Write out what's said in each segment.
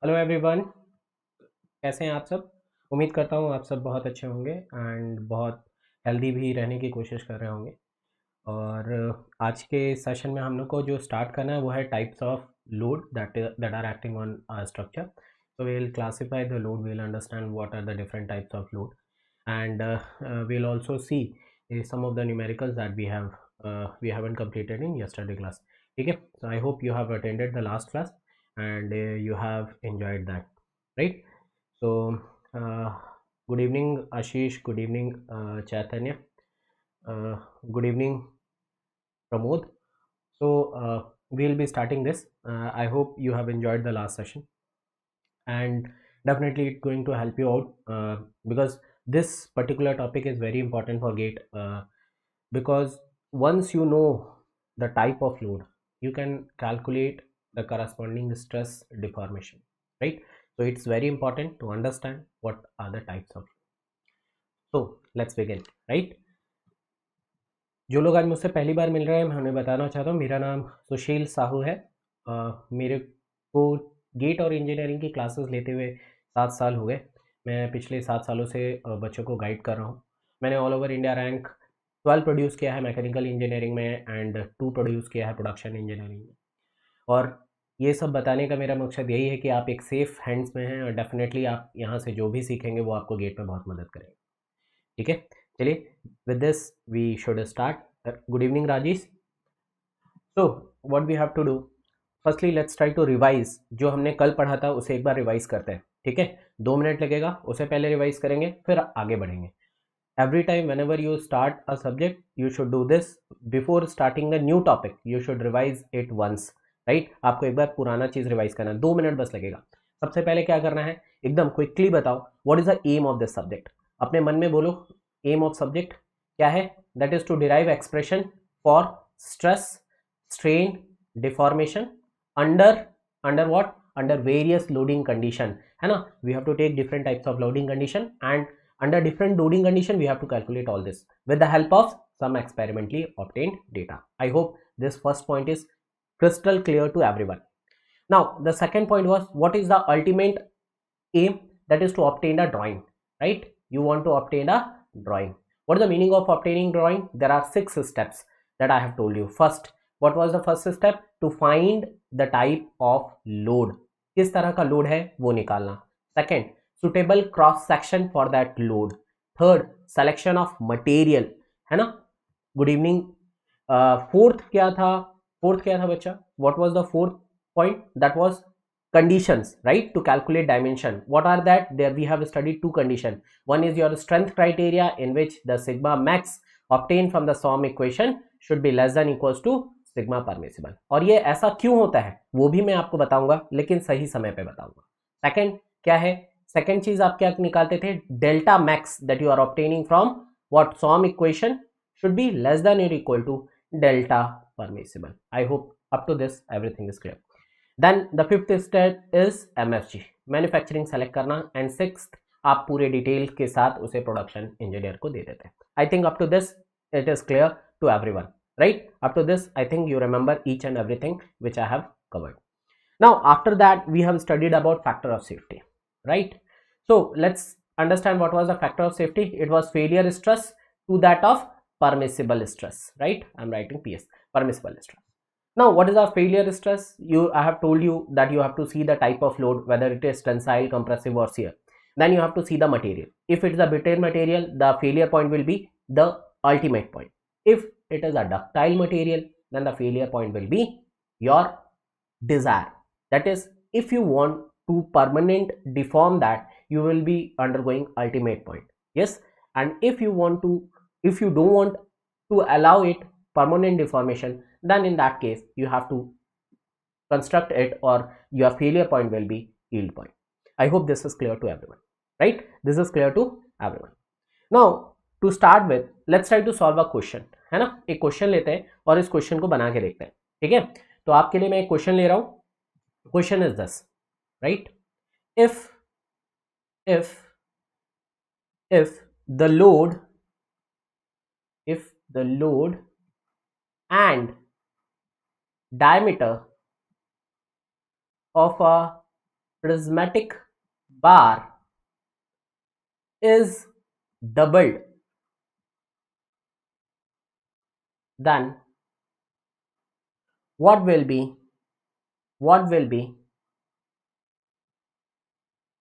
Hello everyone, कैसे हैं आप सब। उम्मीद करता हूँ आप सब बहुत अच्छे होंगे एंड बहुत हेल्दी भी रहने की कोशिश कर रहे होंगे। और आज के सेशन में हम लोग को जो स्टार्ट करना है वो है types of load that are acting on structure. So we will classify the load, we will understand what are the different types of load and we will also see some of the numericals that we haven't completed in yesterday class. ठीक है, so I hope you have attended the last class and you have enjoyed that, right? So uh, good evening Ashish, good evening Chaitanya, uh, good evening Pramod. So we'll be starting this. I hope you have enjoyed the last session and definitely it's going to help you out because this particular topic is very important for gate, because once you know the type of load you can calculate the corresponding stress deformation, right? So it's very important to understand what are the types of. So let's begin, right? जो लोग आज मुझसे पहली बार मिल रहे हैं मैं उन्हें बताना चाहता हूँ, मेरा नाम सुशील साहू है। मेरे को गेट और इंजीनियरिंग की क्लासेस लेते हुए 7 साल हो गए। मैं पिछले 7 सालों से बच्चों को गाइड कर रहा हूँ। मैंने all over India rank 12 produce किया है मैकेनिकल इंजीनियरिंग में एंड 2 प्रोड्यूस किया है प्रोडक्शन इंजीनियरिंग में। और ये सब बताने का मेरा मकसद यही है कि आप एक सेफ हैंड्स में हैं और डेफिनेटली आप यहाँ से जो भी सीखेंगे वो आपको गेट में बहुत मदद करेगा। ठीक है, चलिए with this we should start. Good evening Rajesh. So what we have to do, firstly let's try to revise. जो हमने कल पढ़ा था उसे एक बार रिवाइज करते हैं, ठीक है। 2 मिनट लगेगा, उसे पहले रिवाइज करेंगे फिर आगे बढ़ेंगे। every time whenever you start a subject you should do this before starting a new topic, you should revise it once, right? आपको एक बार पुराना चीज रिवाइज करना है, 2 मिनट बस लगेगा। सबसे पहले क्या करना है, एकदम क्विकली बताओ what is the aim of this subject. अपने मन में बोलो एम ऑफ सब्जेक्ट क्या है। That is to derive expression for stress, strain, deformation under under what, under various loading condition, है ना। We have to take different types of loading condition and under different loading condition we have to calculate all this with the help of some experimentally obtained data. I hope this first point is crystal clear to everyone. Now the second point was what is the ultimate aim, that is to obtain a drawing, right? You want to obtain a drawing. What is the meaning of obtaining drawing? There are 6 steps that I have told you. First, what was the first step? To find the type of load, किस तरह का load है वो निकालना। Second, suitable cross section for that load. Third, selection of material, है ना। Good evening. Fourth क्या था बच्चा, what was the fourth point? That was conditions, right, to calculate dimension. What are that? There we have studied 2 condition. One is your strength criteria in which the sigma max obtained from the SOM equation should be less than equals to sigma permissible. और ये ऐसा क्यों होता है वो भी मैं आपको बताऊंगा, लेकिन सही समय पे बताऊंगा। सेकंड क्या है, सेकंड चीज आप क्या निकालते थे, delta max that you are obtaining from what some equation should be less than और equal to delta permissible. I hope up to this everything is clear. Then the fifth step is MFG, manufacturing select करना। And sixth, आप पूरे detail के साथ उसे production engineer को दे देते हैं। I think up to this it is clear to everyone, right? Up to this I think you remember each and everything which I have covered. Now after that we have studied about factor of safety, right? So let's understand what was the factor of safety. It was failure stress to that of permissible stress, right? I'm writing PS, permissible stress. Now what is our failure stress? I have told you that you have to see the type of load, whether it is tensile, compressive or shear. Then you have to see the material. If it is a brittle material, the failure point will be the ultimate point. If it is a ductile material, then the failure point will be your desire. That is, if you want to permanent deform that, you will be undergoing ultimate point. Yes, and if you don't want to allow it permanent deformation, then in that case you have to construct it, or your failure point will be yield point. I hope this is clear to everyone, right? This is clear to everyone. Now to start with, let's try to solve a question, है ना। एक question लेते हैं और इस question को बना के देखते हैं, ठीक है। तो आपके लिए मैं एक क्वेश्चन ले रहा हूं। Question is this, right? If if if the load and diameter of a prismatic bar is doubled, then what will be what will be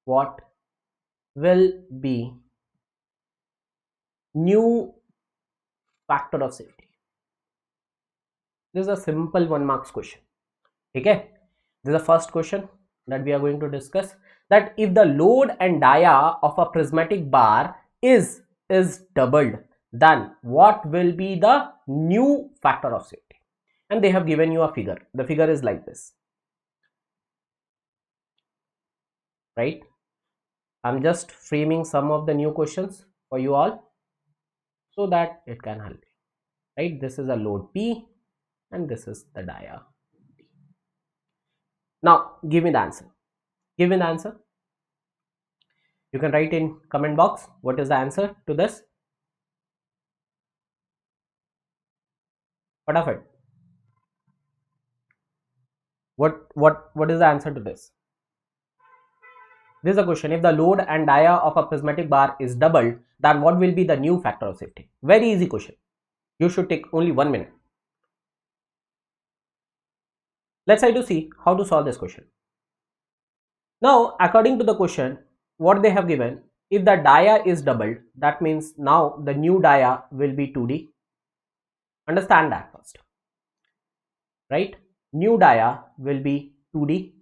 what will be new factor of safety? This is a simple 1 marks question. Okay, this is the first question that we are going to discuss, that if the load and dia of a prismatic bar is doubled, then what will be the new factor of safety? And they have given you a figure. The figure is like this, right? I'm just framing some of the new questions for you all so that it can help you, right? This is a load P and this is the dia. Now give me the answer. Give me the answer. You can write in comment box what is the answer to this. What of it? What is the answer to this? This is a question. If the load and dia of a prismatic bar is doubled, then what will be the new factor of safety? Very easy question. You should take only 1 minute. Let's try to see how to solve this question. Now, according to the question, what they have given, if the dia is doubled, that means now the new dia will be 2D. Understand that first, right? New dia will be 2D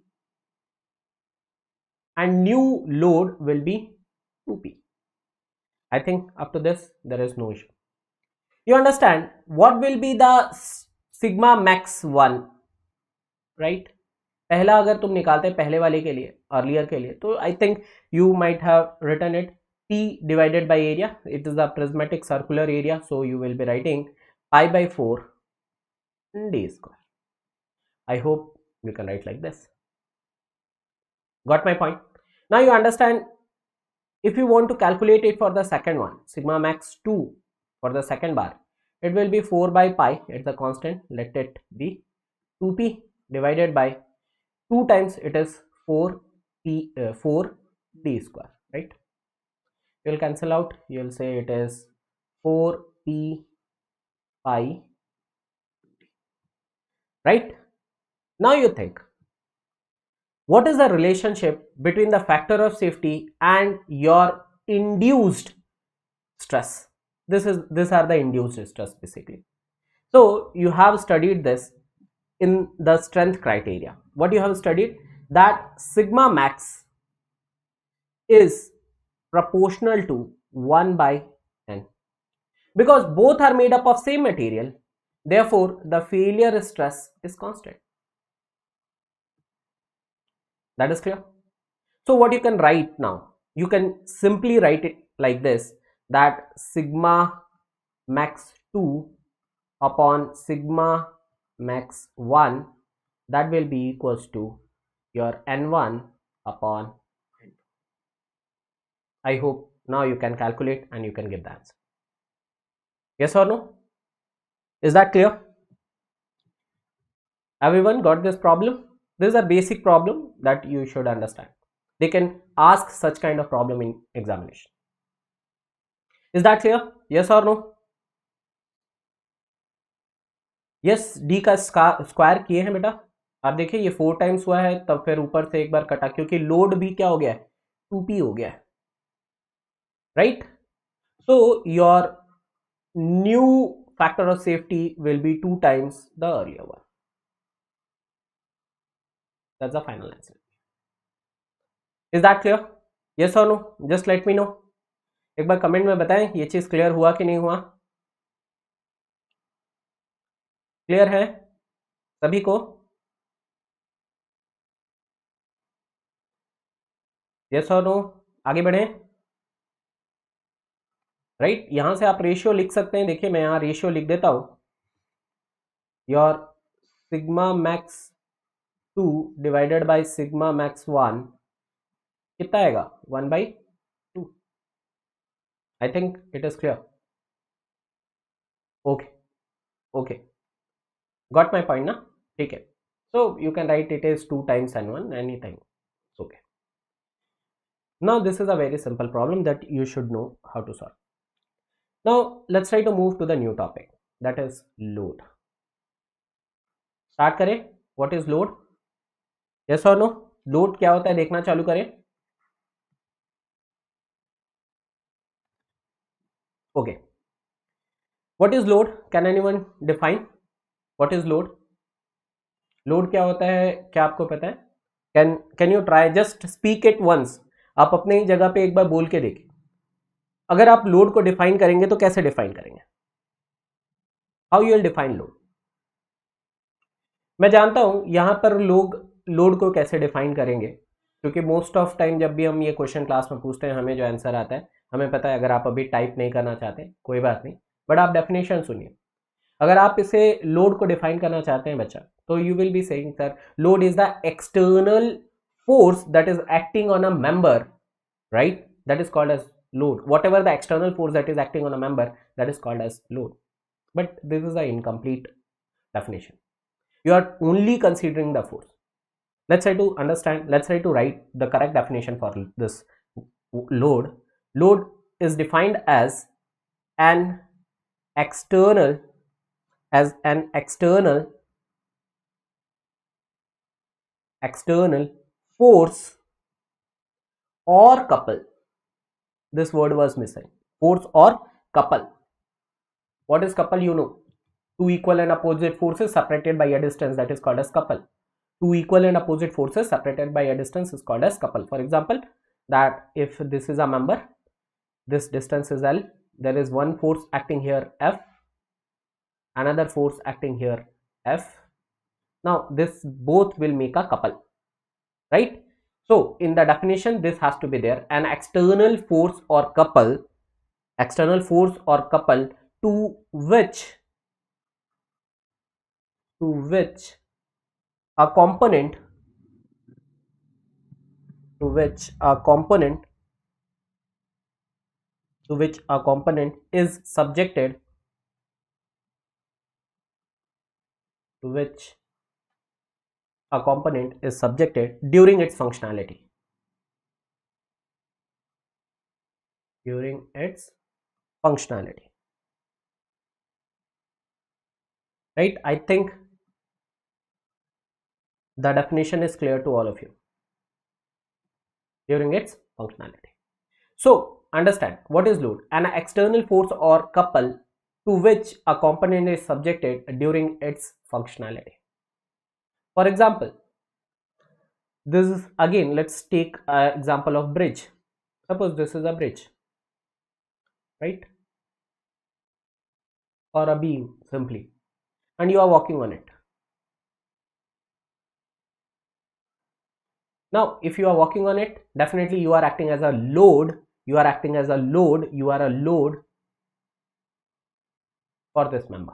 and new load will be 2P. I think up to this there is no issue. You understand what will be the sigma max 1, right? पहला अगर तुम निकालते पहले वाले के लिए, earlier के लिए, तो I think you might have written it P divided by area. It is the prismatic circular area, so you will be writing pi by 4 d square. I hope you can write like this. Got my point? Now you understand, if you want to calculate it for the second one, sigma max 2 for the second bar, it will be 4 by pi, it's a constant, let it be 2p divided by 2 times it is 4 d square, right? You'll cancel out, you'll say it is 4p pi, right? Now you think, what is the relationship between the factor of safety and your induced stress? These are the induced stress basically. So you have studied this in the strength criteria. What you have studied, that sigma max is proportional to 1 by n, because both are made up of same material, therefore the failure stress is constant. That is clear? So what you can write now, you can simply write it like this, that sigma max 2 upon sigma max 1, that will be equals to your n1 upon n2. I hope now you can calculate and you can give the answer. Yes or no? Is that clear? Everyone got this problem? This is a basic problem that you should understand. They can ask such kind of problem in examination. Is that clear? Yes or no? Yes, D का square किए हैं बेटा. आप देखिए ये 4 times हुआ है, तब फिर ऊपर से एक बार कटा, क्योंकि लोड भी क्या हो गया है, 2p हो गया है, right? So your new factor of safety will be 2 times the earlier one. That's the final answer. Is that clear? Yes or no? Just let me know. एक बार कमेंट में बताएं ये चीज क्लियर हुआ कि नहीं हुआ. क्लियर है सभी को? यस और नो? आगे बढ़े, राइट? यहां से आप रेशियो लिख सकते हैं. देखिए मैं यहां रेशियो लिख देता हूं. Your sigma max 2 divided by sigma max 1 कितना आएगा, 1/2. I think it is clear. Okay okay, got my point ना? ठीक है. So you can write it is 2 times n1 anything. Okay. Now this is a very simple problem that you should know how to solve. Now let's try to move to the new topic, that is load. Start करें. What is load? Yes or no? Load क्या होता है देखना चालू करें. Okay. What is load? Can anyone define what is load? Load क्या होता है, क्या आपको पता है? Can you try just speak it once? आप अपने ही जगह पे एक बार बोल के देखिए. अगर आप लोड को डिफाइन करेंगे तो कैसे डिफाइन करेंगे? How you will define load? मैं जानता हूं यहां पर लोग लोड को कैसे डिफाइन करेंगे, क्योंकि मोस्ट ऑफ टाइम जब भी हम ये क्वेश्चन क्लास में पूछते हैं हमें जो आंसर आता है हमें पता है. अगर आप अभी टाइप नहीं करना चाहते कोई बात नहीं, बट आप डेफिनेशन सुनिए. अगर आप इसे लोड को डिफाइन करना चाहते हैं बच्चा, तो you will be saying sir load is the external force that is acting on a member, right? That is called as load. Whatever the external force that is acting on a member, that is called as load. But this is an incomplete definition. You are only considering the force. Let's try to understand, let's try to write the correct definition for this load. Load is defined as an external force or couple. This word was missing. Force or couple. What is couple? You know, two equal and opposite forces separated by a distance, that is called as couple. Two equal and opposite forces separated by a distance is called as couple. For example, that if this is a member, this distance is L, there is one force acting here F, another force acting here F. Now this both will make a couple, right? So in the definition this has to be there, an external force or couple, to which a component is subjected during its functionality. Right? I think the definition is clear to all of you. During its functionality. So understand what is load. An external force or couple to which a component is subjected during its functionality. For example, this is again, let's take an example of bridge. Suppose this is a bridge, right? Or a beam simply, and you are walking on it. Now if you are walking on it, definitely you are acting as a load. You are a load for this member.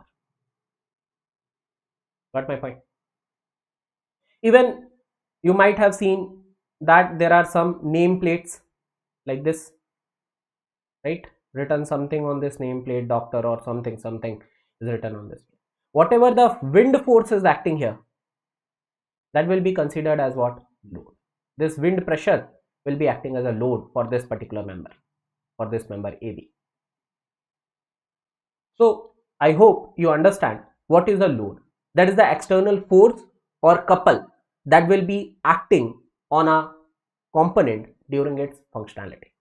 Got my point? Even you might have seen that there are some name plates like this, right? Written something on this nameplate, doctor or something is written on this. Whatever the wind force is acting here, that will be considered as what? Load. This wind pressure will be acting as a load for this particular member, for this member AB. So I hope you understand what is a load. That is the external force or couple that will be acting on a component during its functionality.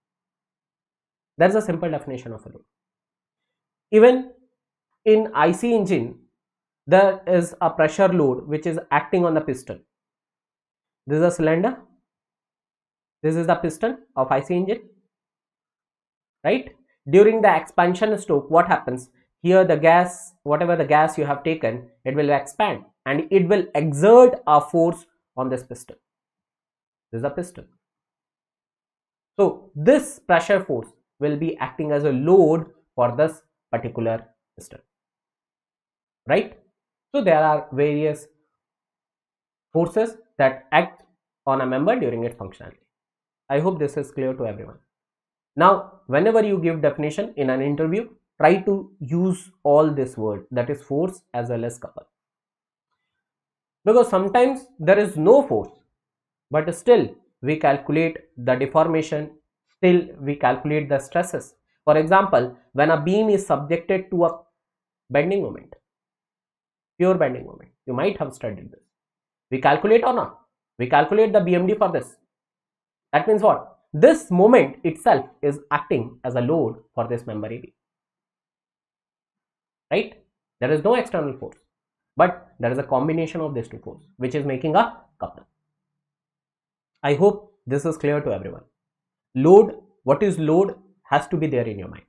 That is a simple definition of a load. Even in IC engine, there is a pressure load which is acting on the piston. This is a cylinder. This is the piston of IC engine, right? During the expansion stroke, what happens? Here the gas, whatever the gas you have taken, it will expand and it will exert a force on this piston. This is a piston. So this pressure force will be acting as a load for this particular piston, right? So there are various forces that act on a member during its functionality. I hope this is clear to everyone. Now whenever you give definition in an interview, try to use all this word, that is force as well as couple, because sometimes there is no force but still we calculate the deformation, still we calculate the stresses. For example, when a beam is subjected to a bending moment, pure bending moment, you might have studied this. We calculate or not? We calculate the BMD for this. That means what? This moment itself is acting as a load for this member AB. Right? There is no external force, but there is a combination of these two forces which is making a coupler. I hope this is clear to everyone. Load, what is load, has to be there in your mind.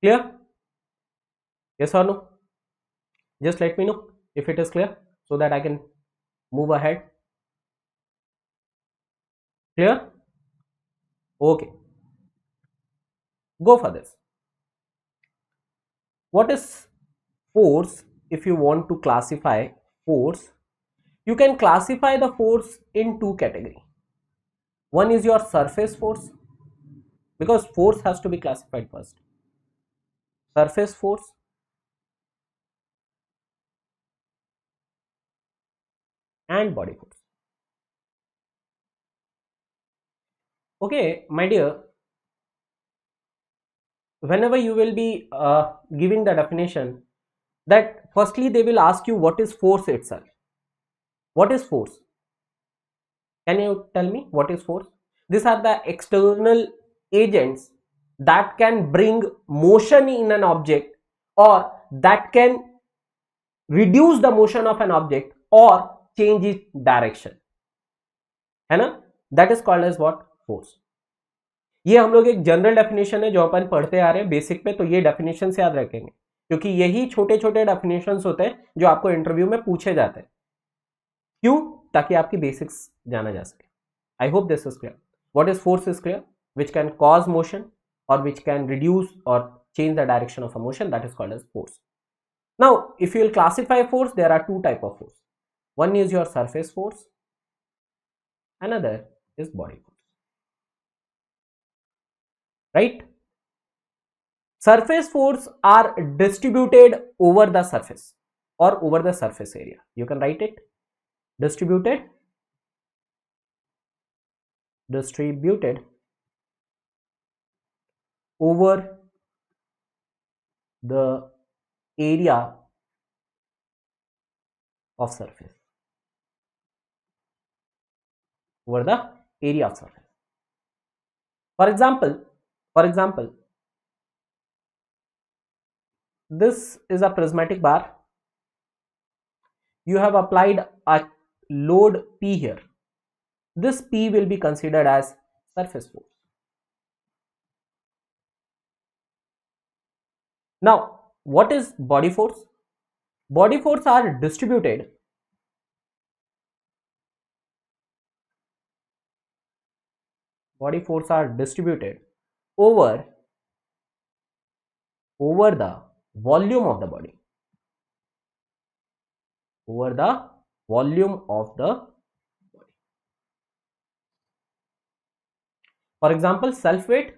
Clear? Yes or no? Just let me know if it is clear so that I can move ahead. Clear? Okay. Go for this. What is force? If you want to classify force, you can classify the force in two categories. One is your surface force, because force has to be classified first. Surface force and body force. Okay, my dear, whenever you will be giving the definition, that firstly they will ask you what is force itself. What is force? Can you tell me what is force? These are the external agents that can bring motion in an object, or that can reduce the motion of an object or change its direction, है ना? That is called as what? Force. ये हम लोग एक general definition है जो अपन पढ़ते आ रहे हैं बेसिक पे, तो ये डेफिनेशन से याद रखेंगे क्योंकि यही छोटे छोटे डेफिनेशन होते हैं जो आपको इंटरव्यू में पूछे जाते हैं. क्यों? ताकि आपकी बेसिक्स जाना जा सके. आई hope this is clear. What is force is clear, which can cause motion or which can reduce or change the direction of a motion, that is called as force. Now if you will classify force, there are two type of force. One is your surface force, another is body force. Right? Surface force are distributed over the surface or over the surface area. You can write it distributed over the area of surface, over the area of surface. For example, this is a prismatic bar. You have applied a load P here. This P will be considered as surface force. Now what is body force? Body force are distributed over the volume of the body, over the volume of the body. For example, self weight.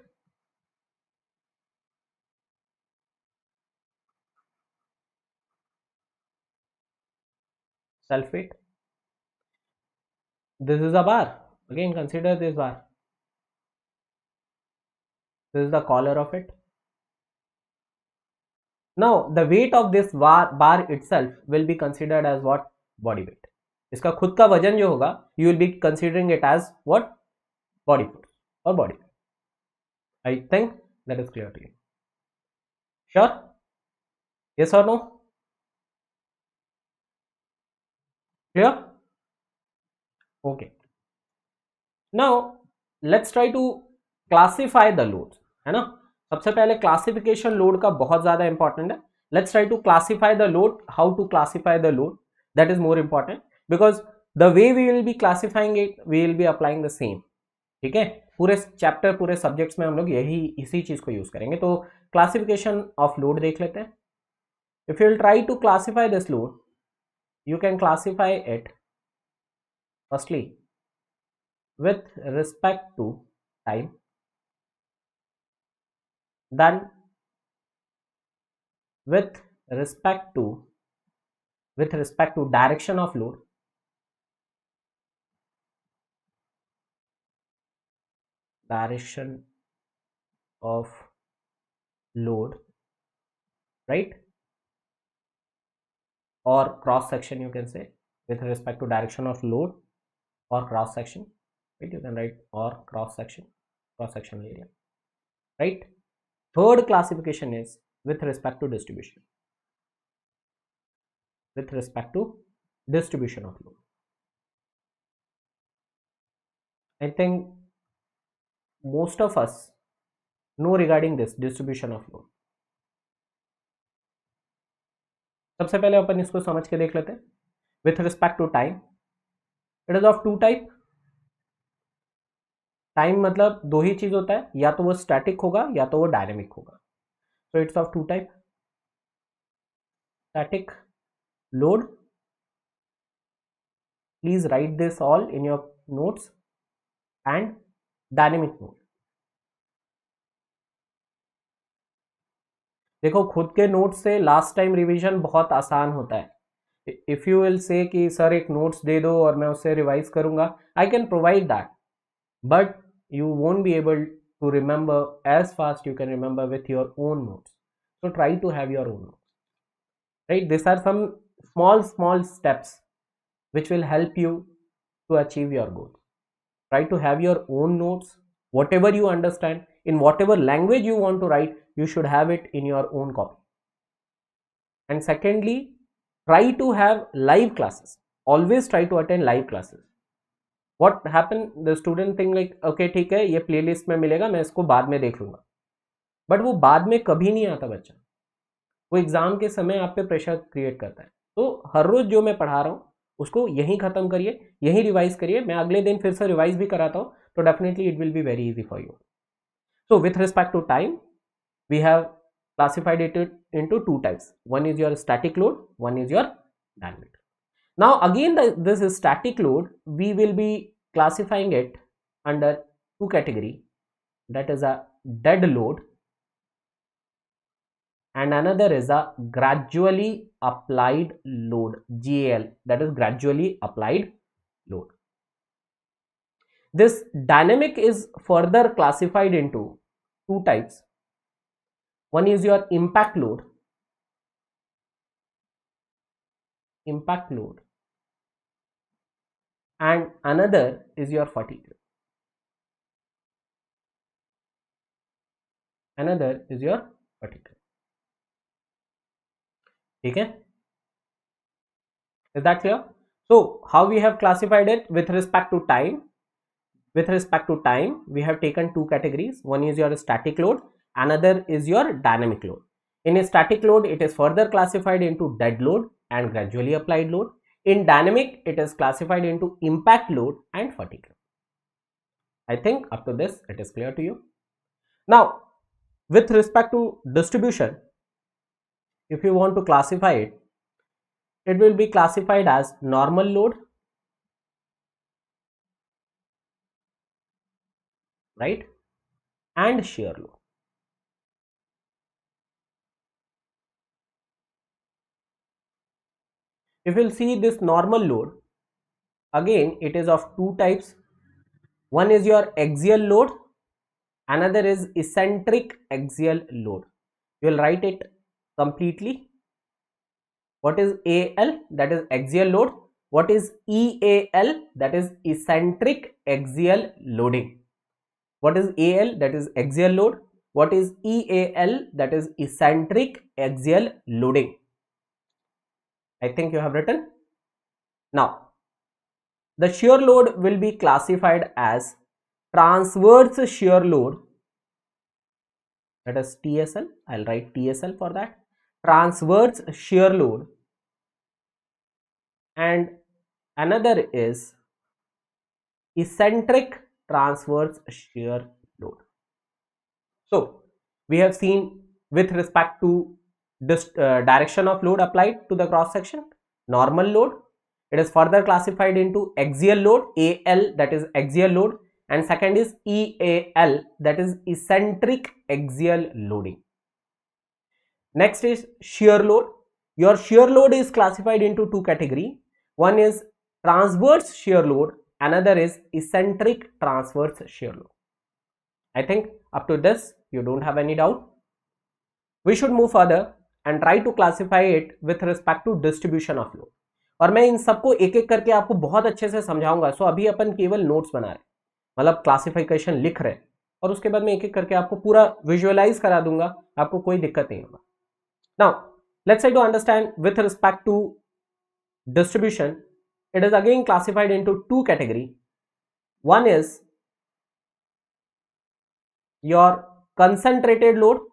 This is a bar. Again, consider this bar. This is the collar of it. Now the weight of this bar itself will be considered as what? Body weight. इसका खुद का वजन जो होगा, you will be considering it as what? Body force or body weight. I think that is clear to you. Sure? Yes or no? Clear? Okay. Now let's try to classify the loads, है ना? सबसे पहले classification load का बहुत ज्यादा important है. Let's try to classify the load. How to classify the load, that is more important, because the way we will be classifying it, we will be applying the same. ठीक है, पूरे chapter पूरे subjects में हम लोग इसी चीज को यूज करेंगे. तो क्लासिफिकेशन ऑफ लोड देख लेते हैं. If you will try to classify this load, you can classify it firstly with respect to time, then with respect to direction of load, direction of load, right? Or cross section, you can say, with respect to direction of load or cross section, right? You can write or cross sectional area, right? Third classification is with respect to distribution, with respect to distribution of load. I think most of us know regarding this distribution of load. सबसे पहले अपन इसको समझ के देख लेते हैं. With respect to time, it is of two type. Time मतलब दो ही चीज होता है, या तो वो स्टैटिक होगा या तो वो डायनेमिक होगा. So it's of two type. Static load. Please write this all in your notes. And dynamic load. देखो खुद के नोट से लास्ट टाइम रिवीजन बहुत आसान होता है. इफ यू विल से कि सर एक नोट्स दे दो और मैं उससे रिवाइज करूंगा, I can provide that, but you won't be able to remember as fast you can remember with your own notes. So try to have your own notes, right? These are some small steps which will help you to achieve your goal. Try to have your own notes. Whatever you understand, in whatever language you want to write, you should have it in your own copy. And secondly, try to have live classes. Always try to attend live classes. What happened, the student think like okay ठीक है ये playlist में मिलेगा, मैं इसको बाद में देख लूंगा, बट वो बाद में कभी नहीं आता बच्चा. वो एग्जाम के समय आप पे प्रेशर क्रिएट करता है. तो हर रोज जो मैं पढ़ा रहा हूँ उसको यहीं खत्म करिए, यहीं रिवाइज करिए. मैं अगले दिन फिर से रिवाइज भी कराता हूँ, तो definitely it will be very easy for you. So with respect to time, we have classified it into two types. One is your static load, one is your dynamic. Now again this is static load, we will be classifying it under two category, that is a dead load and another is a gradually applied load, GAL, that is gradually applied load. This dynamic is further classified into two types. One is your impact load, and another is your fatigue. Okay, is that clear? So how we have classified it with respect to time? With respect to time, we have taken two categories. One is your static load, another is your dynamic load. In a static load, it is further classified into dead load and gradually applied load. In dynamic, it is classified into impact load and fatigue load. I think up to this it is clear to you. Now with respect to distribution, if you want to classify it, it will be classified as normal load, right, and shear load. If you'll see this normal load, again it is of two types. One is your axial load, another is eccentric axial load. You will write it completely. What is AL? That is axial load. What is EAL? That is eccentric axial loading. What is AL? That is axial load. What is EAL? That is eccentric axial loading. I think you have written. Now, the shear load will be classified as transverse shear load, that is TSL. I'll write TSL for that. Transverse shear load, and another is eccentric transverse shear load. So we have seen with respect to this direction of load applied to the cross section, normal load. It is further classified into axial load, AL, that is axial load, and second is EAL, that is eccentric axial loading. Next is shear load. Your shear load is classified into two categories. One is transverse shear load, another is eccentric transverse shear load. I think up to this you don't have any doubt. We should move further and try to classify it with respect to distribution of load. और मैं इन सबको एक एक करके आपको बहुत अच्छे से समझाऊंगा. सो अभी अपन केवल नोट्स बना रहे, मतलब क्लासिफिकेशन लिख रहे, और उसके बाद मैं एक एक करके आपको पूरा विजुअलाइज करा दूंगा, आपको कोई दिक्कत नहीं होगा. Now let's try to understand with respect to distribution. It is again classified into two categories. One is your concentrated load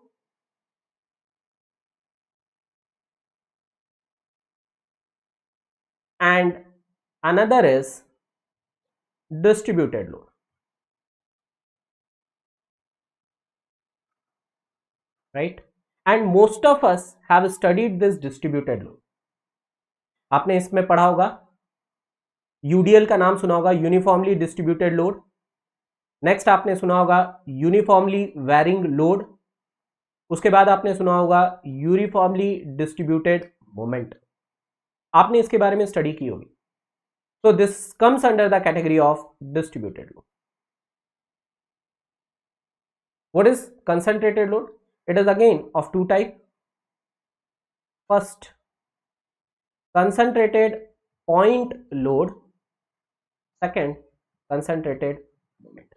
and another is distributed load, right? And most of us have studied this distributed load. आपने इसमें पढ़ा होगा, UDL का नाम सुना होगा, uniformly distributed load. Next आपने सुना होगा यूनिफॉर्मली वेरिंग लोड. उसके बाद आपने सुना होगा यूनिफॉर्मली डिस्ट्रीब्यूटेड मोमेंट. आपने इसके बारे में स्टडी की होगी. So this comes under the category of distributed load. What is concentrated load? It is again of two types. First, concentrated point load. Second, concentrated moment.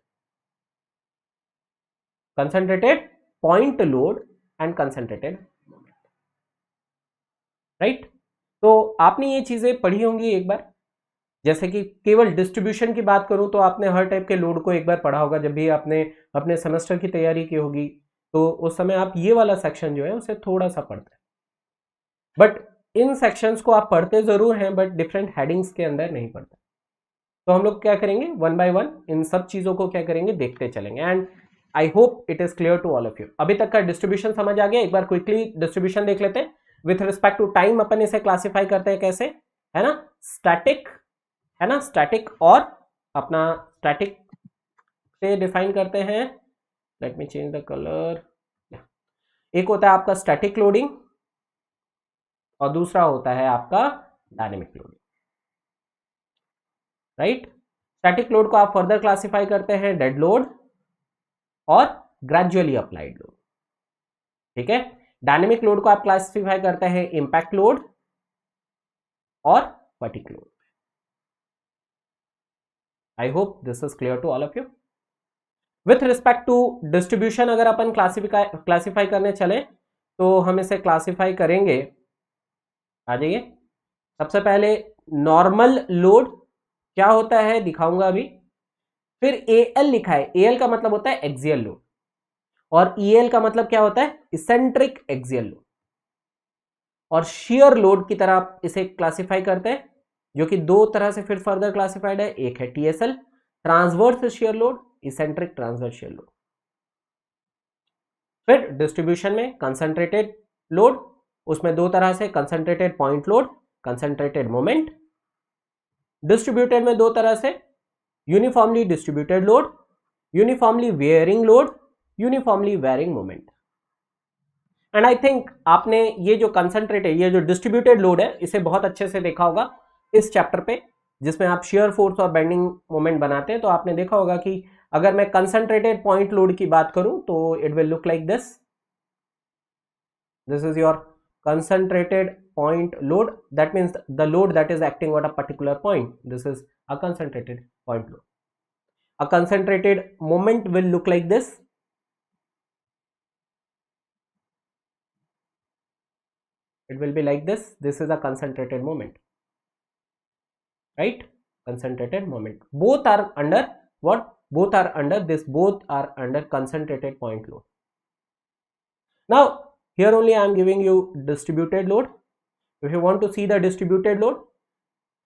Concentrated point load and concentrated moment. Right? तो आपने ये चीजें पढ़ी होंगी एक बार. जैसे कि केवल डिस्ट्रीब्यूशन की बात करूं तो आपने हर टाइप के लोड को एक बार पढ़ा होगा. जब भी आपने अपने सेमेस्टर की तैयारी की होगी तो उस समय आप ये वाला सेक्शन जो है उसे थोड़ा सा पढ़ते हैं. बट इन सेक्शंस को आप पढ़ते जरूर हैं, बट डिफरेंट हेडिंग्स के अंदर नहीं पढ़ते. तो हम लोग क्या करेंगे, वन बाय वन इन सब चीजों को क्या करेंगे, देखते चलेंगे. And I hope it is clear to all of you. अभी तक का डिस्ट्रीब्यूशन समझ आ गया. एक बार क्विकली डिस्ट्रीब्यूशन देख लेते हैं. विथ रिस्पेक्ट टू टाइम अपन इसे क्लासीफाई करते हैं कैसे, है ना, स्टैटिक, है ना, स्टैटिक और अपना स्टैटिक से डिफाइन करते हैं. Let me change the colour. एक होता है आपका स्टैटिक लोडिंग और दूसरा होता है आपका dynamic loading, right. Static load को आप फर्दर क्लासिफाई करते हैं डेड लोड और ग्रेजुअली अप्लाइड लोड, ठीक है. डायनेमिक लोड को आप क्लासिफाई करते हैं इंपैक्ट लोड और fatigue load. I hope this is clear to all of you. With respect to distribution अगर अपन क्लासिफाई करने चले तो हम इसे क्लासिफाई करेंगे. आ जाइए. सबसे पहले नॉर्मल लोड क्या होता है दिखाऊंगा अभी. फिर एएल लिखा है. एएल का मतलब होता है एक्सियल लोड और ईएल का मतलब क्या होता है, इसेंट्रिक एक्सियल लोड. और शियर लोड की तरह आप इसे क्लासिफाई करते हैं, जो कि दो तरह से फिर फर्दर क्लासिफाइड है. एक है TSL, transverse shear load, eccentric transverse shear load. फिर डिस्ट्रीब्यूशन में कंसंट्रेटेड लोड, उसमें दो तरह से, concentrated point load, concentrated moment. Distributed में दो तरह से, uniformly distributed load, uniformly wearing load, uniformly wearing moment. And I think आपने ये जो कंसंट्रेटेड, ये जो डिस्ट्रीब्यूटेड लोड है, इसे बहुत अच्छे से देखा होगा इस चैप्टर पे, जिसमें आप शियर फोर्स और बेंडिंग मोमेंट बनाते हैं. तो आपने देखा होगा कि अगर मैं कंसंट्रेटेड पॉइंट लोड की बात करूं तो it will look like this. This is your concentrated point load. That means the load that is acting at a particular point. This is a concentrated point load. A concentrated moment will look like this. It will be like this. This is a concentrated moment, right? Concentrated moment. Both are under what? Both are under this. Both are under concentrated point load. Now here only I am giving you distributed load. If you want to see the distributed load,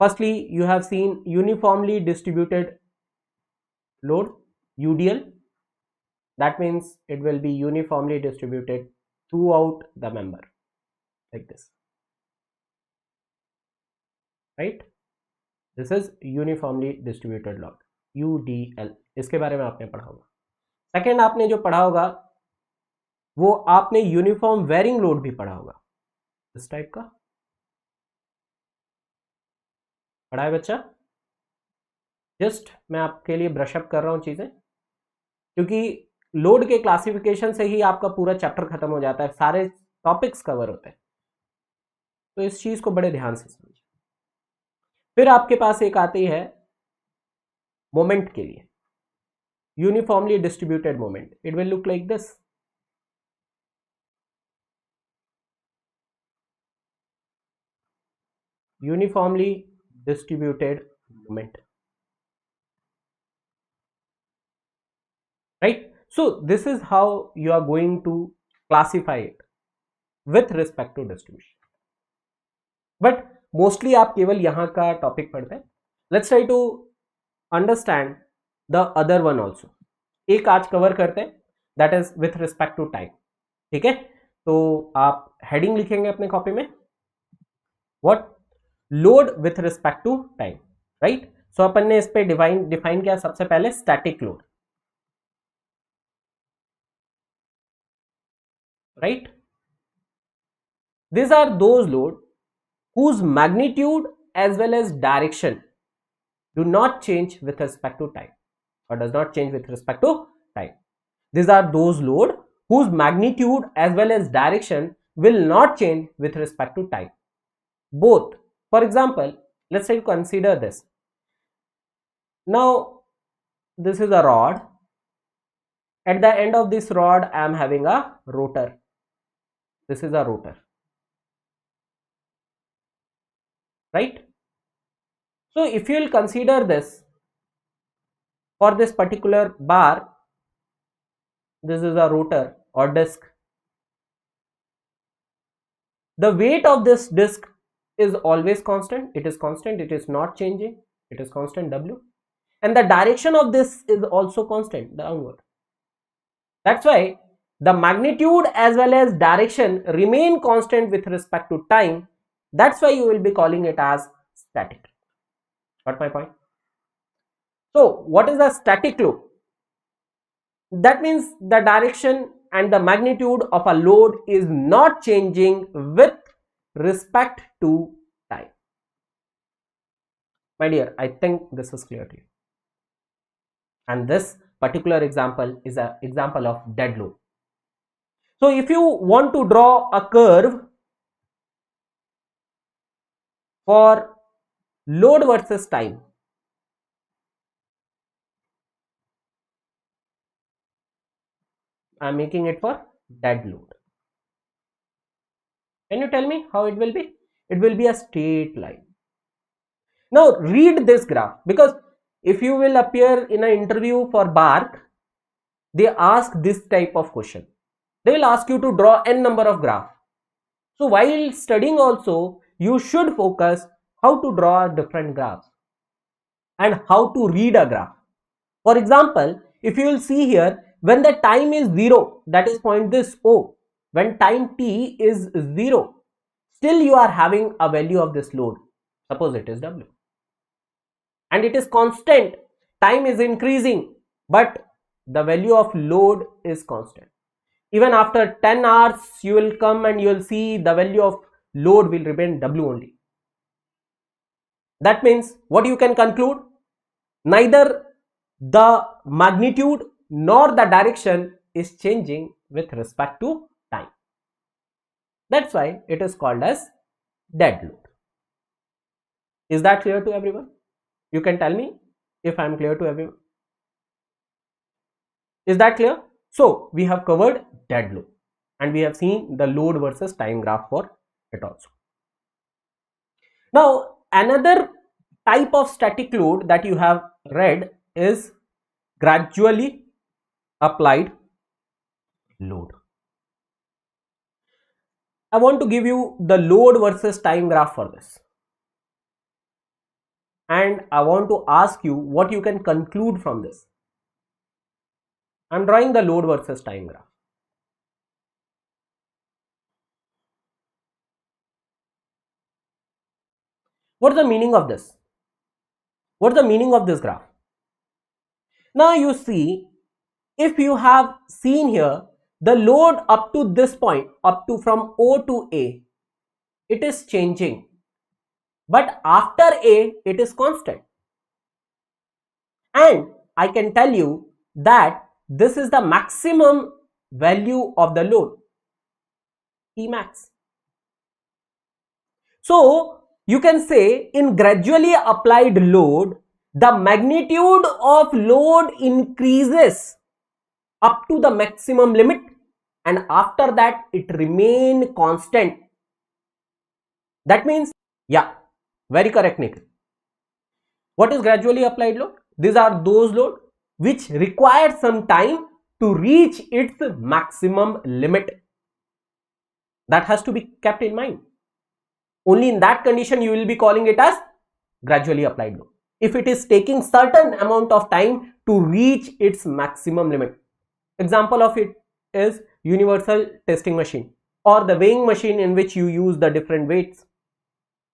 firstly you have seen uniformly distributed load, UDL. That means it will be uniformly distributed throughout the member like this, right? This is uniformly distributed load, UDL. इसके बारे में आपने पढ़ा होगा. Second आपने जो पढ़ा होगा वो आपने यूनिफॉर्म वेरिंग लोड भी पढ़ा होगा. इस टाइप का पढ़ा है बच्चा. जस्ट मैं आपके लिए ब्रशअप कर रहा हूं चीजें, क्योंकि लोड के क्लासिफिकेशन से ही आपका पूरा चैप्टर खत्म हो जाता है, सारे टॉपिक्स कवर होते हैं। तो इस चीज को बड़े ध्यान से समझिए। फिर आपके पास एक आती है मोमेंट के लिए, uniformly distributed moment. It will look like this. Uniformly distributed moment, right? So this is how you are going to classify it with respect to distribution, but mostly आप केवल यहां का टॉपिक पढ़ते हैं। Let's try to understand the other one also. एक आज cover करते हैं, that is with respect to time. ठीक है, तो आप हेडिंग लिखेंगे अपने कॉपी में, what load with respect to time, right? So अपन ने इस पे डिफाइन किया सबसे पहले static load, right? These are those load whose magnitude as well as direction do not change with respect to time, or does not change with respect to time. These are those load whose magnitude as well as direction will not change with respect to time. Both. For example, let's say you consider this. Now, this is a rod. At the end of this rod, I am having a rotor. This is a rotor, right? So if you will consider this, for this particular bar, this is a rotor or disc. The weight of this disc is always constant. It is constant. It is not changing. It is constant W. And the direction of this is also constant, downward. That's why the magnitude as well as direction remain constant with respect to time. That's why you will be calling it as static. Got my point? So what is the static load? That means the direction and the magnitude of a load is not changing with respect to time. My dear, I think this is clear to you. And this particular example is an example of dead load. So if you want to draw a curve for load versus time, I am making it for dead load. Can you tell me how it will be? It will be a straight line. Now read this graph, because if you will appear in an interview for BARC, they ask this type of question. They will ask you to draw n number of graphs. So while studying also, you should focus how to draw different graphs and how to read a graph. For example, if you will see here, when the time is 0, that is point this O, when time t is 0, still you are having a value of this load. Suppose it is W. And it is constant. Time is increasing, but the value of load is constant. Even after 10 hours, you will come and you will see the value of load will remain W only. That means what you can conclude? Neither the magnitude nor the direction is changing with respect to time. That's why it is called as dead load. Is that clear to everyone? You can tell me if I am clear to everyone. Is that clear? So we have covered dead load and we have seen the load versus time graph for it also. Now another type of static load that you have read is gradually applied load. I want to give you the load versus time graph for this. And I want to ask you what you can conclude from this. I am drawing the load versus time graph. What is the meaning of this? What is the meaning of this graph? Now you see, if you have seen here, the load up to this point, up to from O to A, it is changing. But after A, it is constant. And I can tell you that this is the maximum value of the load, Tmax. So you can say in gradually applied load, the magnitude of load increases up to the maximum limit, and after that it remain constant. That means, yeah, very correct, Nikhil. What is gradually applied load? These are those load which require some time to reach its maximum limit. That has to be kept in mind. Only in that condition you will be calling it as gradually applied load. If it is taking certain amount of time to reach its maximum limit. Example of it is universal testing machine or the weighing machine in which you use the different weights,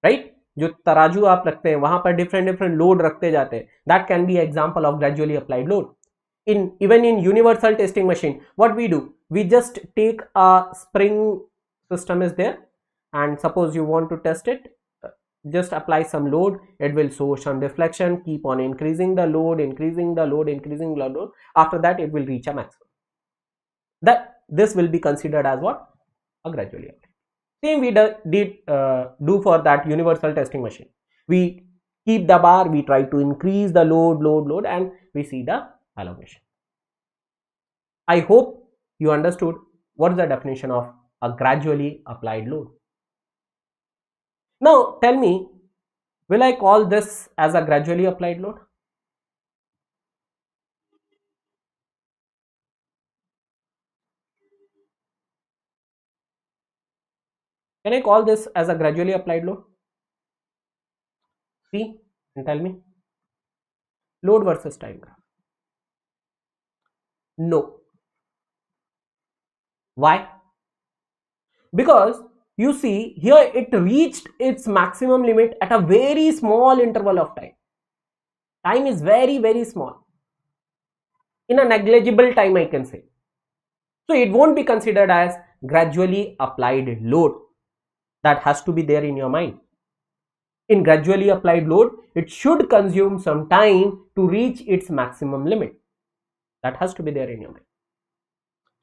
right? जो तराजू आप रखते हैं वहां पर different load रखते जाते हैं. That can be example of gradually applied load. Even in universal testing machine, what we do, we just take a spring system is there, and suppose you want to test it, just apply some load, it will show some deflection, keep on increasing the load, after that it will reach a maximum. That this will be considered as what? A gradually applied. Same we do for that universal testing machine. We keep the bar, we try to increase the load, and we see the elongation. I hope you understood what is the definition of a gradually applied load. Now tell me, will I call this as a gradually applied load? Can I call this as a gradually applied load? See and tell me. Load versus time graph. No. Why? Because you see here it reached its maximum limit at a very small interval of time. Time is very small. In a negligible time, I can say. So it won't be considered as gradually applied load. That has to be there in your mind. In gradually applied load, it should consume some time to reach its maximum limit. That has to be there in your mind.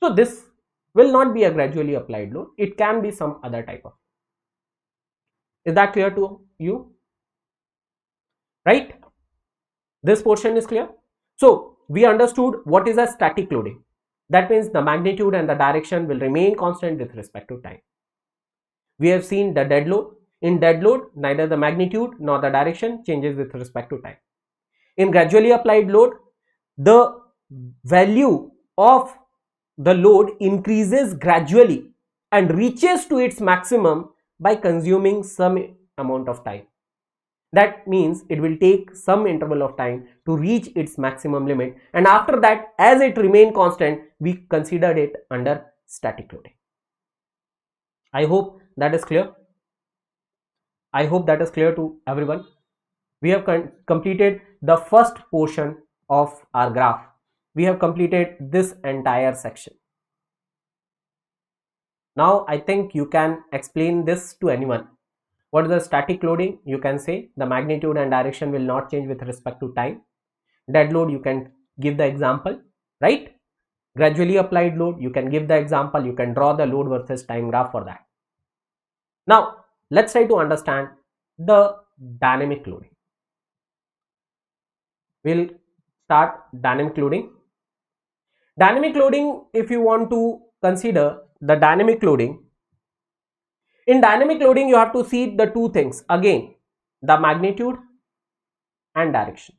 So this will not be a gradually applied load. It can be some other type of. Is that clear to you? Right? This portion is clear. So we understood what is a static loading. That means the magnitude and the direction will remain constant with respect to time. We have seen the dead load. In dead load, neither the magnitude nor the direction changes with respect to time. In gradually applied load, the value of the load increases gradually and reaches to its maximum by consuming some amount of time. That means it will take some interval of time to reach its maximum limit, and after that, as it remains constant, we considered it under static loading. I hope that is clear. I hope that is clear to everyone. We have completed the first portion of our graph. We have completed this entire section. Now I think you can explain this to anyone. What is the static loading? You can say the magnitude and direction will not change with respect to time. Dead load, you can give the example, right? Gradually applied load, you can give the example, you can draw the load versus time graph for that. Now let's try to understand the dynamic loading. We'll start dynamic loading. Dynamic loading, if you want to consider the dynamic loading, in dynamic loading you have to see the two things again, the magnitude and direction.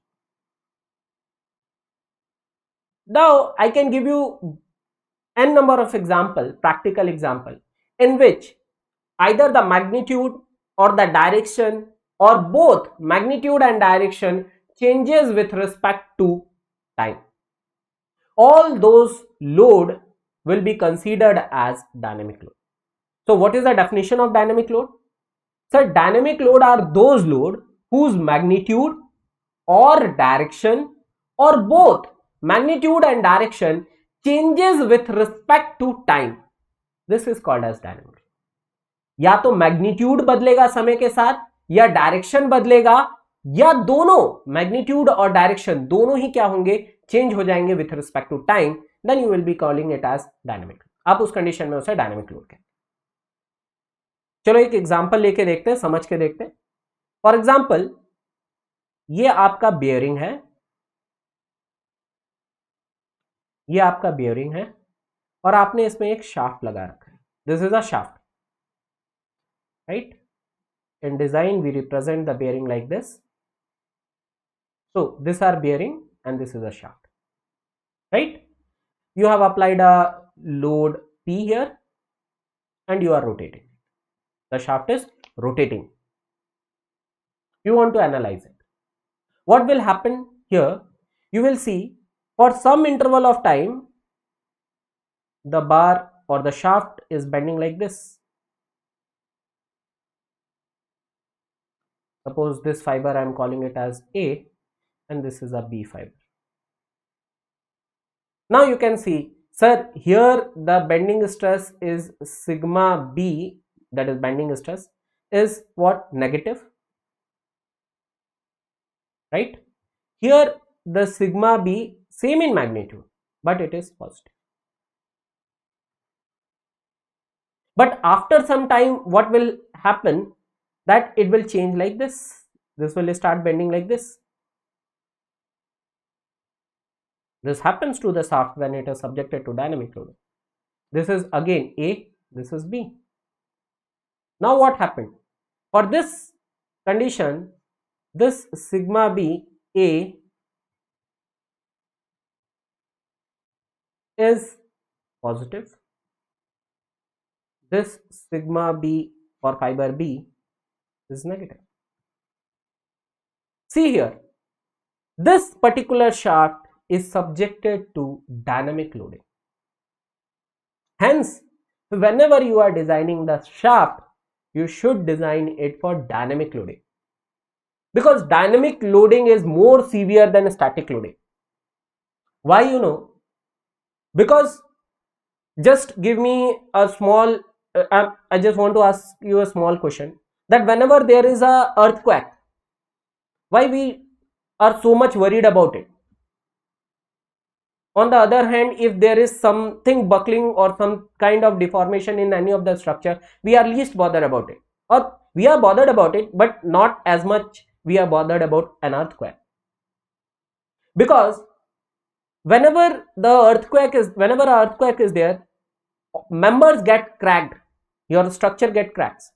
Now I can give you n number of example, practical example, in which either the magnitude or the direction or both magnitude and direction changes with respect to time. All those load will be considered as dynamic load. So what is the definition of dynamic load? So dynamic load are those load whose magnitude or direction or both magnitude and direction changes with respect to time. This is called as dynamic load. या तो magnitude बदलेगा समय के साथ, या direction बदलेगा, या दोनों मैग्नीट्यूड और डायरेक्शन दोनों ही क्या होंगे, चेंज हो जाएंगे with respect to time, then you will be calling it as dynamic. आप उस कंडीशन में उसे डायनेमिक लोड कहें। चलो एक एग्जांपल लेके देखते हैं, समझ के देखते हैं। फॉर एग्जांपल ये आपका बियरिंग है, ये आपका बियरिंग है और आपने इसमें एक शाफ्ट लगा रखा है। This is a shaft, right? In design we represent the bearing like this. So this are bearing and this is a shaft, right? You have applied a load P here and you are rotating. The shaft is rotating. You want to analyze it. What will happen here? You will see for some interval of time the bar or the shaft is bending like this. Suppose this fiber I am calling it as A and this is a B fiber. Now you can see, sir, here the bending stress is sigma B, that is bending stress is what? Negative, right? Here the sigma B same in magnitude but it is positive. But after some time what will happen? That it will change like this. This will start bending like this. This happens to the shaft when it is subjected to dynamic loading. This is again A, this is B. Now what happened? For this condition, this sigma B A is positive. This sigma B for fiber B is negative. See here, this particular shaft is subjected to dynamic loading. Hence, whenever you are designing the shaft, you should design it for dynamic loading, because dynamic loading is more severe than static loading. Why? You know, because just give me a small I just want to ask you a small question, that whenever there is a earthquake, why we are so much worried about it? On the other hand, if there is something buckling or some kind of deformation in any of the structure, we are least bothered about it, or we are bothered about it but not as much we are bothered about an earthquake. Because whenever an earthquake is there, members get cracked, your structure get cracks,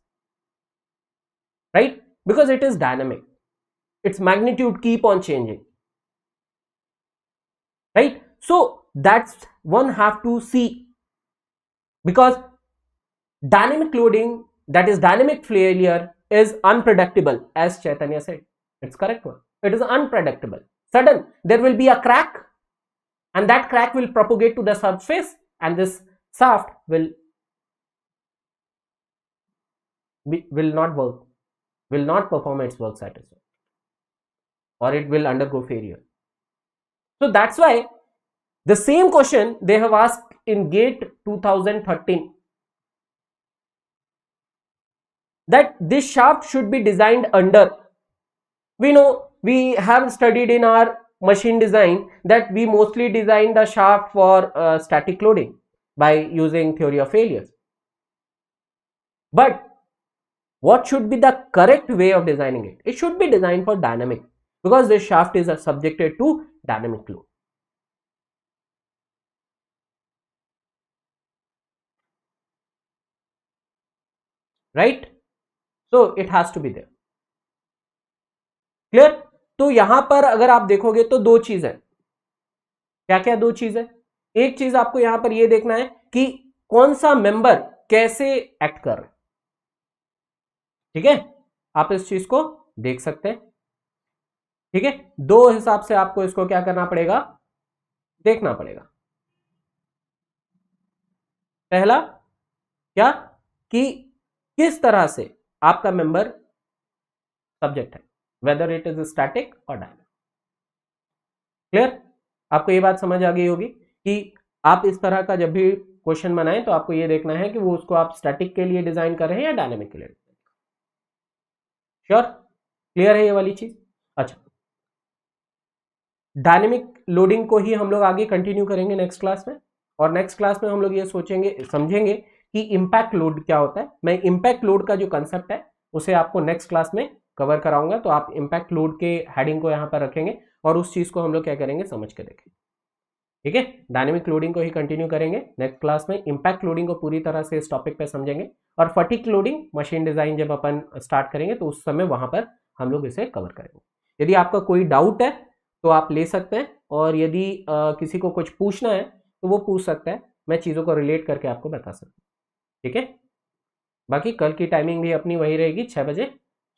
right? Because it is dynamic, its magnitude keep on changing, right? So that's one have to see, because dynamic loading, that is dynamic failure, is unpredictable. As Chaitanya said, it's correct one. It is unpredictable. Sudden there will be a crack and that crack will propagate to the surface and this shaft will not work, will not perform its work satisfactorily, or it will undergo failure. So that's why the same question they have asked in GATE 2013, that this shaft should be designed under. We know, we have studied in our machine design that we mostly design the shaft for static loading by using theory of failures. But what should be the correct way of designing it? It should be designed for dynamic, because this shaft is subjected to dynamic load. Right? So it has to be there. Clear? तो यहां पर अगर आप देखोगे तो दो चीज है। क्या क्या दो चीज है? एक चीज आपको यहां पर यह देखना है कि कौन सा मेंबर कैसे एक्ट कर रहा है। ठीक है, आप इस चीज को देख सकते हैं। ठीक है, दो हिसाब से आपको इसको क्या करना पड़ेगा, देखना पड़ेगा। पहला क्या, कि किस तरह से आपका मेंबर सब्जेक्ट है, वेदर इट इज स्टैटिक और डायनामिक। क्लियर? आपको ये बात समझ आ गई होगी कि आप इस तरह का जब भी क्वेश्चन बनाएं तो आपको ये देखना है कि वो उसको आप स्टैटिक के लिए डिजाइन कर रहे हैं या डायनामिक के लिए। श्योर? क्लियर है ये वाली चीज? अच्छा, डायनेमिक लोडिंग को ही हम लोग आगे कंटिन्यू करेंगे नेक्स्ट क्लास में, और नेक्स्ट क्लास में हम लोग ये सोचेंगे समझेंगे कि इम्पैक्ट लोड क्या होता है। मैं इम्पैक्ट लोड का जो कंसेप्ट है उसे आपको नेक्स्ट क्लास में कवर कराऊंगा, तो आप इम्पैक्ट लोड के हेडिंग को यहाँ पर रखेंगे और उस चीज को हम लोग क्या करेंगे समझ के देखेंगे। ठीक है, डायनेमिक लोडिंग को ही कंटिन्यू करेंगे नेक्स्ट क्लास में, इम्पैक्ट लोडिंग को पूरी तरह से इस टॉपिक पे समझेंगे, और फटीक लोडिंग मशीन डिजाइन जब अपन स्टार्ट करेंगे तो उस समय वहां पर हम लोग इसे कवर करेंगे। यदि आपका कोई डाउट है तो आप ले सकते हैं, और यदि किसी को कुछ पूछना है तो वो पूछ सकता है, मैं चीज़ों को रिलेट करके आपको बता सकता हूँ। ठीक है, बाकी कल की टाइमिंग भी अपनी वही रहेगी 6 बजे,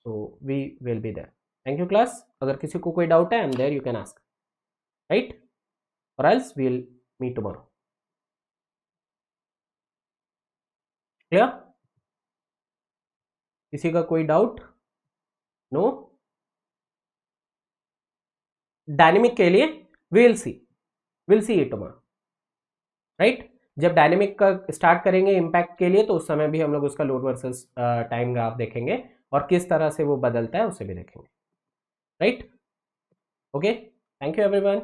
so we will be there. Thank you class, अगर किसी को कोई डाउट है I am there, you can ask, right, और else we will meet tomorrow. Clear? किसी का कोई डाउट? नो? डायनेमिक के लिए will see it tomorrow, right. जब डायनेमिक का स्टार्ट करेंगे इम्पैक्ट के लिए तो उस समय भी हम लोग उसका लोड वर्सेस टाइम ग्राफ देखेंगे, और किस तरह से वो बदलता है उसे भी देखेंगे, right. Okay, thank you everyone.